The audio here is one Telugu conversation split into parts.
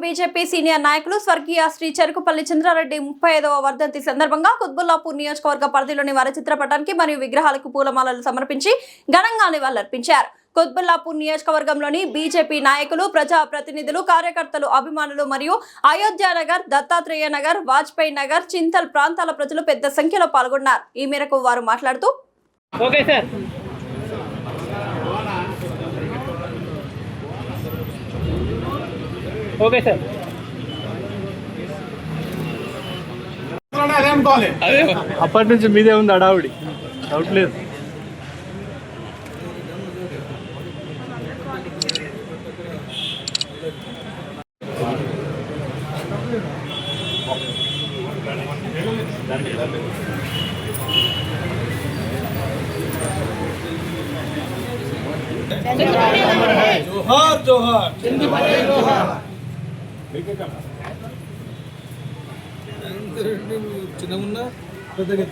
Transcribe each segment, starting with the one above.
బీజేపీ సీనియర్ నాయకులు స్వర్గీయ శ్రీ చెరుకుపల్లి చంద్రారెడ్డి 35వ వర్ధంతి సందర్భంగా కుత్బుల్లాపూర్ నియోజకవర్గ పరిధిలోని వారి చిత్రపటానికి మరియు విగ్రహాలకు పూలమాలలు సమర్పించి ఘనంగా నివాళులర్పించారు. కుత్బుల్లాపూర్ నియోజకవర్గంలోని బీజేపీ నాయకులు, ప్రజా ప్రతినిధులు, కార్యకర్తలు, అభిమానులు మరియు అయోధ్య నగర్, దత్తాత్రేయ నగర్, వాజ్పేయి నగర్, చింతల్ ప్రాంతాల ప్రజలు పెద్ద సంఖ్యలో పాల్గొన్నారు. ఈ మేరకు వారు మాట్లాడుతూ ఓకే సార్ అప్పటి నుంచి మీదే ఉంది అడావుడి, డౌట్ లేదు. जोहार जोहार చిన్నగున్నా పెద్దగా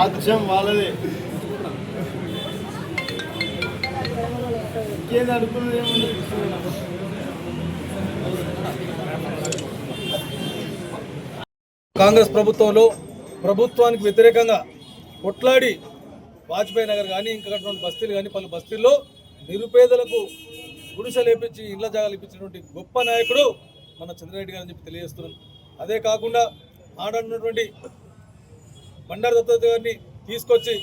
ఆద్యం వాళ్ళది కాంగ్రెస్ ప్రభుత్వానికి వ్యతిరేకంగా కొట్లాడి వాజ్పేయి నగర్ కానీ ఇంకా బస్తీలు కానీ పలు బస్తీల్లో నిరుపేదలకు గుడిసెలు లేపించి ఇళ్ల జాగాలు ఇప్పించినటువంటి గొప్ప నాయకుడు మన చంద్రారెడ్డి గారు అని చెప్పి తెలియజేస్తున్నాం. అదే కాకుండా ఆడున్నటువంటి బండారు దత్తాత్రేయ గారిని తీసుకొచ్చి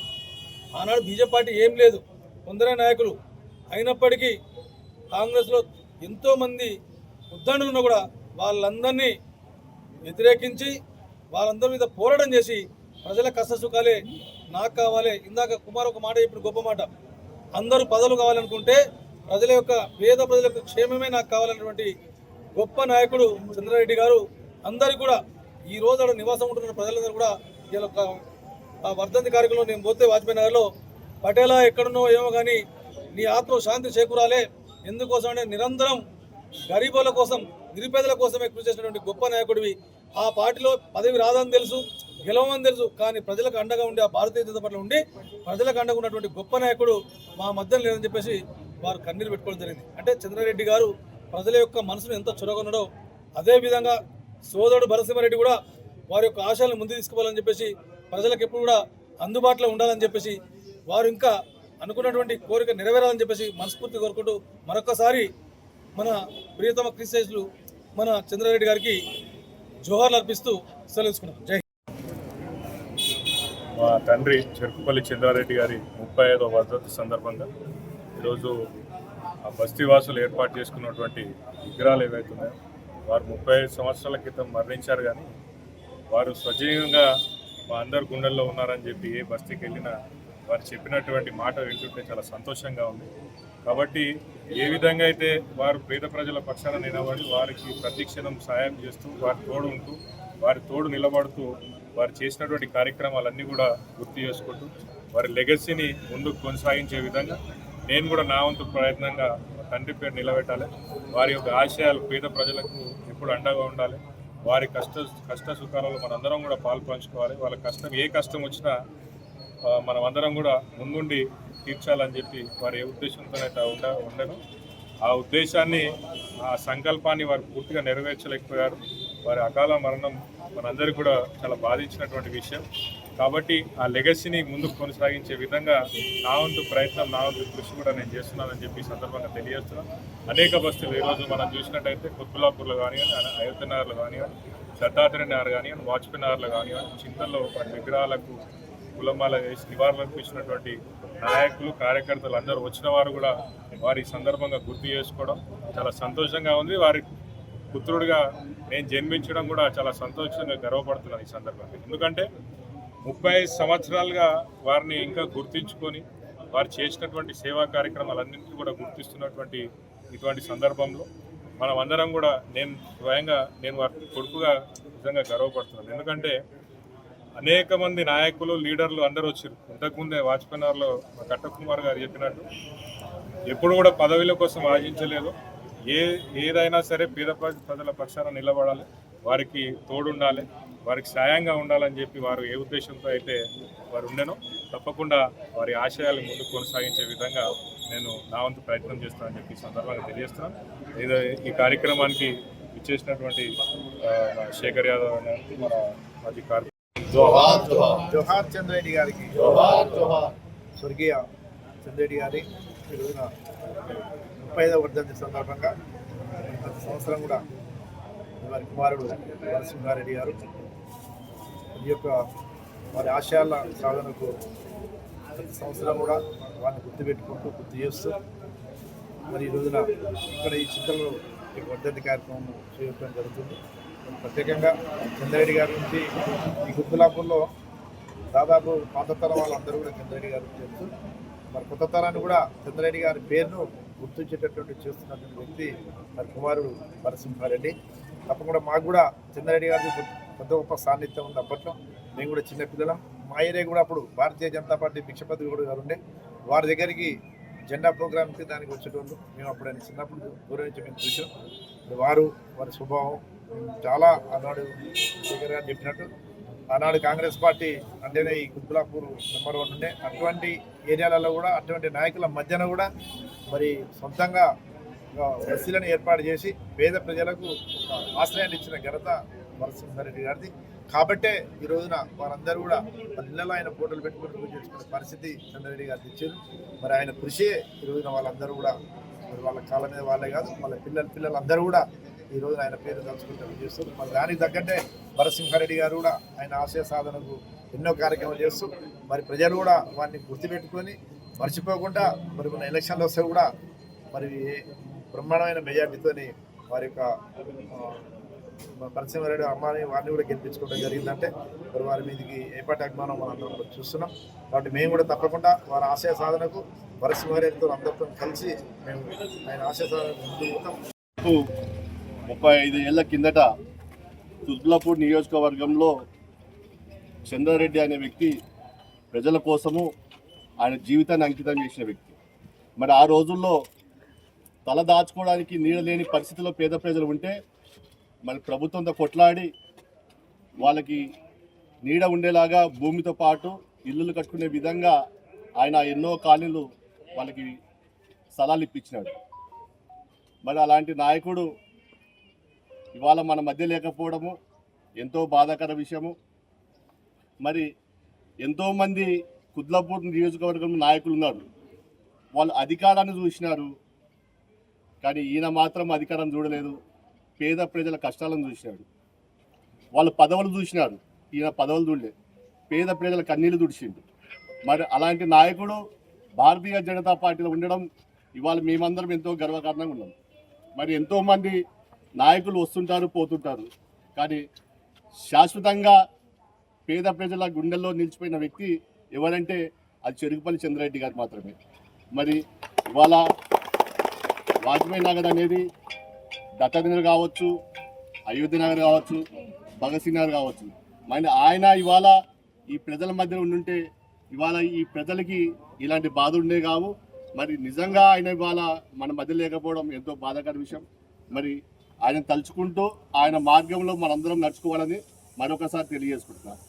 ఆనాడు బీజేపీ పార్టీ ఏం లేదు, కొందరే నాయకులు అయినప్పటికీ కాంగ్రెస్లో ఎంతోమంది ఉద్దండులు ఉన్నా కూడా వాళ్ళందరినీ వ్యతిరేకించి వాళ్ళందరి మీద పోరాటం చేసి ప్రజల కష్ట సుఖాలే నాకు కావాలి. ఇందాక కుమార్ ఒక మాట చెప్పిన గొప్ప మాట, అందరూ పదవులు కావాలనుకుంటే ప్రజల యొక్క పేద ప్రజల యొక్క క్షేమమే నాకు కావాలన్నటువంటి గొప్ప నాయకుడు చంద్రారెడ్డి గారు. అందరికీ కూడా ఈ రోజు అక్కడ నివాసం ఉంటున్న ప్రజలందరూ కూడా ఇలా వర్ధంతి కార్యక్రమంలో నేను పోతే వాజ్పేయి నగర్లో పటేలా ఎక్కడున్నో ఏమో కానీ నీ ఆత్మ శాంతి చేకూరాలే, ఎందుకోసం అంటే నిరంతరం గరీబుల కోసం నిరుపేదల కోసమే కృషి చేసినటువంటి గొప్ప నాయకుడివి. ఆ పార్టీలో పదవి రాదని తెలుసు, గెలవమని తెలుసు, కానీ ప్రజలకు అండగా ఉండి ఆ భారతీయ జనతా పార్టీలో ఉండి ప్రజలకు అండగా ఉన్నటువంటి గొప్ప నాయకుడు మా మధ్యలో లేదని చెప్పేసి వారు కన్నీరు పెట్టుకోవడం జరిగింది. అంటే చంద్రారెడ్డి గారు ప్రజల యొక్క మనసును ఎంత చురగొన్నాడో అదేవిధంగా సోదరుడు భరసింహారెడ్డి కూడా వారి యొక్క ఆశయాలను ముందు తీసుకుపోవాలని చెప్పేసి ప్రజలకు ఎప్పుడు కూడా అందుబాటులో ఉండాలని చెప్పేసి వారు ఇంకా అనుకున్నటువంటి కోరిక నెరవేరాలని చెప్పేసి మనస్ఫూర్తి కోరుకుంటూ మరొకసారి మన ప్రియతమ క్రిస్టియన్లు మన చంద్రారెడ్డి గారికి జోహార్లు అర్పిస్తూ సెలవుకున్నాం. జై. మా తండ్రి చెరుకుపల్లి చంద్రారెడ్డి గారి 35వ వర్ధంతి సందర్భంగా ఈరోజు ఆ బస్తీవాసులు ఏర్పాటు చేసుకున్నటువంటి విగ్రహాలు ఏవైతే ఉన్నాయో వారు 35 సంవత్సరాల క్రితం మరణించారు, కానీ వారు సజీవంగా మా అందరి గుండెల్లో ఉన్నారని చెప్పి ఏ బస్తీకి వెళ్ళినా వారు చెప్పినటువంటి మాట వింటుంటే చాలా సంతోషంగా ఉంది. కాబట్టి ఏ విధంగా అయితే వారు పేద ప్రజల పక్షాన నిలబడి వారికి ప్రతిక్షణం సాయం చేస్తూ వారి తోడు ఉంటూ వారి తోడు నిలబడుతూ వారు చేసినటువంటి కార్యక్రమాలన్నీ కూడా గుర్తు చేసుకుంటూ వారి లెగసీని ముందుకు కొనసాగించే విధంగా నేను కూడా నా వంతు ప్రయత్నంగా తండ్రి పేరు నిలబెట్టాలి. వారి యొక్క ఆశయాలు పేద ప్రజలకు ఎప్పుడు అండగా ఉండాలి. వారి కష్ట సుఖాలలో మనందరం కూడా పాలు పంచుకోవాలి. వాళ్ళ కష్టం ఏ కష్టం వచ్చినా మనం అందరం కూడా ముందుండి తీర్చాలని చెప్పి వారు ఏ ఉద్దేశంతోనైతే ఉండను ఆ ఉద్దేశాన్ని ఆ సంకల్పాన్ని వారు పూర్తిగా నెరవేర్చలేకపోయారు. వారి అకాల మరణం మనందరికీ కూడా చాలా బాధించినటువంటి విషయం. కాబట్టి ఆ లెగసీని ముందుకు కొనసాగించే విధంగా నా వంతు ప్రయత్నం, నా వంతు కృషి కూడా నేను చేస్తున్నానని చెప్పి సందర్భంగా తెలియజేస్తున్నాను. అనేక బస్తీలు ఈరోజు మనం చూసినట్టయితే కుత్బుల్లాపూర్లో కానివ్వండి, అయోధ్య నగర్లో కానివ్వండి, దత్తాత్రేయ నగర్ కానివ్వండి, వాజ్పేయి నగర్లో కానివ్వండి, చింతల్లో వాటి విగ్రహాలకు కులమాల వేసి నివాళులర్పించినటువంటి నాయకులు, కార్యకర్తలు అందరూ వచ్చిన వారు కూడా వారి సందర్భంగా గుర్తు చేసుకోవడం చాలా సంతోషంగా ఉంది. వారి పుత్రుడిగా నేను జన్మించడం కూడా చాలా సంతోషంగా గర్వపడుతున్నాను ఈ సందర్భంగా. ఎందుకంటే 35 సంవత్సరాలుగా వారిని ఇంకా గుర్తించుకొని వారు చేసినటువంటి సేవా కార్యక్రమాలన్నింటినీ కూడా గుర్తిస్తున్నటువంటి ఇటువంటి సందర్భంలో మనం అందరం కూడా నేను స్వయంగా వారి కొడుకుగా నిజంగా గర్వపడుతున్నాను. ఎందుకంటే అనేక మంది నాయకులు లీడర్లు అందరూ వచ్చారు. ఇంతకుముందే వాజ్పేయి నగర్లో మా కట్టకుమార్ గారు చెప్పినట్టు ఎప్పుడు కూడా పదవిల కోసం ఆశించలేదు. ఏదైనా సరే పేద ప్రజల పక్షాన నిలబడాలి, వారికి తోడుండాలి, వారికి సాయంగా ఉండాలని చెప్పి వారు ఏ ఉద్దేశంతో అయితే వారు ఉండేనో తప్పకుండా వారి ఆశయాలు ముందుకు కొనసాగించే విధంగా నేను నా వంతు ప్రయత్నం చేస్తానని చెప్పి సందర్భంగా తెలియజేస్తున్నాను. ఈ కార్యక్రమానికి ఇచ్చేసినటువంటి శేఖర్ యాదవ్ గారికి, మన మాజీ కార్మిక జోహార్ చంద్రెడ్డి గారికి, స్వర్గీయ చంద్రెడ్డి గారి ఈ రోజున 35వ వర్ధంతి సందర్భంగా ప్రతి సంవత్సరం కూడా వారి కుమారుడు నరసింహారెడ్డి గారు ఈ యొక్క వారి ఆశయాల సాధనకు ప్రతి సంవత్సరం కూడా వారిని గుర్తుపెట్టుకుంటూ గుర్తు చేస్తూ మరి ఈ రోజున ఇక్కడ ఈ చింతలలో ఈ వర్ధంతి కార్యక్రమం చేయడం జరుగుతుంది. ప్రత్యేకంగా చంద్రెడ్డి గారి నుంచి ఈ గుత్తులాపూర్లో దాదాపు పాత తరం వాళ్ళందరూ కూడా చంద్రెడ్డి గారు తెలుసు. మరి కొత్త తరాన్ని కూడా చంద్రెడ్డి గారి పేరును గుర్తించేటటువంటి చేస్తున్నటువంటి వ్యక్తి మరి కుమారుడు నరసింహారెడ్డి. తప్పకుండా మాకు కూడా చంద్రెడ్డి గారికి పెద్ద గొప్ప సాన్నిధ్యం ఉంది. అప్పట్లో మేము కూడా చిన్నపిల్లలం. మా ఏరియా కూడా అప్పుడు భారతీయ జనతా పార్టీ భిక్షపతి గౌడ్ గారు ఉండే, వారి దగ్గరికి జెండా ప్రోగ్రామ్కి దానికి వచ్చేటోళ్ళు. మేము అప్పుడు ఆయన చిన్నప్పుడు దూరం నుంచి మేము చూసాం. వారి స్వభావం చాలా ఆనాడు శేఖర్ గారు చెప్పినట్టు ఆనాడు కాంగ్రెస్ పార్టీ అంటేనే ఈ కుత్బులాపూర్ నెంబర్ 1 ఉండే. అటువంటి ఏరియాలలో కూడా అటువంటి నాయకుల మధ్యన కూడా మరి సొంతంగా బస్తీలను ఏర్పాటు చేసి పేద ప్రజలకు ఒక ఆశ్రయాన్ని ఇచ్చిన ఘనత నరసింహారెడ్డి గారిది. కాబట్టే ఈ రోజున వారందరూ కూడా ఇళ్లలో ఆయన ఫోటోలు పెట్టుకుని పూజ చేసుకునే పరిస్థితి చంద్రెడ్డి గారికి ఇచ్చారు. మరి ఆయన కృషి ఈ రోజున వాళ్ళందరూ కూడా మరి వాళ్ళ కాళ్ళ మీద వాళ్ళే కాదు, వాళ్ళ పిల్లలందరూ కూడా ఈ రోజున ఆయన పేరు తలుచుకుంటూ చేస్తారు. మరి దానికి తగ్గట్టే నరసింహారెడ్డి గారు కూడా ఆయన ఆశయ సాధనకు ఎన్నో కార్యక్రమాలు చేస్తూ మరి ప్రజలు కూడా వారిని గుర్తుపెట్టుకొని మర్చిపోకుండా మరి మన ఎలక్షన్లు వస్తే కూడా మరి బ్రహ్మాండమైన మెజార్టీతోని వారి యొక్క నరసింహారెడ్డి అమ్మాని వారిని కూడా గెలిపించుకోవడం జరిగిందంటే మరి వారి మీదకి ఏ పాటి అభిమానం మనం అందరం కూడా చూస్తున్నాం. కాబట్టి మేము కూడా తప్పకుండా వారి ఆశయ సాధనకు నరసింహారెడ్డితో అందరితో కలిసి మేము ఆయన ఆశయ సాధనకు ముందుకు పోతాం. 35 ఏళ్ల కిందట కుత్బులాపూర్ నియోజకవర్గంలో చంద్రారెడ్డి అనే వ్యక్తి ప్రజల కోసము ఆయన జీవితాన్ని అంకితం చేసిన వ్యక్తి. మరి ఆ రోజుల్లో తల దాచుకోవడానికి నీడ లేని పరిస్థితిలో పేద ప్రజలు ఉంటే మరి ప్రభుత్వంతో కొట్లాడి వాళ్ళకి నీడ ఉండేలాగా భూమితో పాటు ఇల్లులు కట్టుకునే విధంగా ఆయన ఎన్నో కాలనీలు వాళ్ళకి స్థలాలు ఇప్పించినాడు. మరి అలాంటి నాయకుడు ఇవాళ మన మధ్య లేకపోవడము ఎంతో బాధాకర విషయము. మరి ఎంతోమంది కుత్బులాపూర్ నియోజకవర్గం నాయకులు ఉన్నారు, వాళ్ళు అధికారాన్ని చూసినారు, కానీ ఈయన మాత్రం అధికారం చూడలేదు. పేద ప్రజల కష్టాలను చూసినాడు. వాళ్ళు పదవులు చూసినారు, ఈయన పదవులు చూడలేదు. పేద ప్రజల కన్నీళ్లు తుడిచిండు. మరి అలాంటి నాయకుడు భారతీయ జనతా పార్టీలో ఉండడం ఇవాళ మేమందరం ఎంతో గర్వకారణంగా ఉన్నాం. మరి ఎంతోమంది నాయకులు వస్తుంటారు పోతుంటారు, కానీ శాశ్వతంగా పేద ప్రజల గుండెల్లో నిలిచిపోయిన వ్యక్తి ఎవరంటే అది చెరుకుపల్లి చంద్రారెడ్డి గారు మాత్రమే. మరి ఇవాళ వాజ్పేయి నగర్ అనేది దత్తనగర్ కావచ్చు, అయోధ్య నగర్ కావచ్చు, భగత్ సింగ్ నగర్ కావచ్చు, మరి ఆయన ఇవాళ ఈ ప్రజల మధ్య ఉండుంటే ఇవాళ ఈ ప్రజలకి ఇలాంటి బాధ ఉండే కావు. మరి నిజంగా ఆయన ఇవాళ మన మధ్య లేకపోవడం ఎంతో బాధాకర విషయం. మరి ఆయన తలుచుకుంటూ ఆయన మార్గంలో మనందరం నడుచుకోవాలని మరొకసారి తెలియజేసుకుంటున్నాను.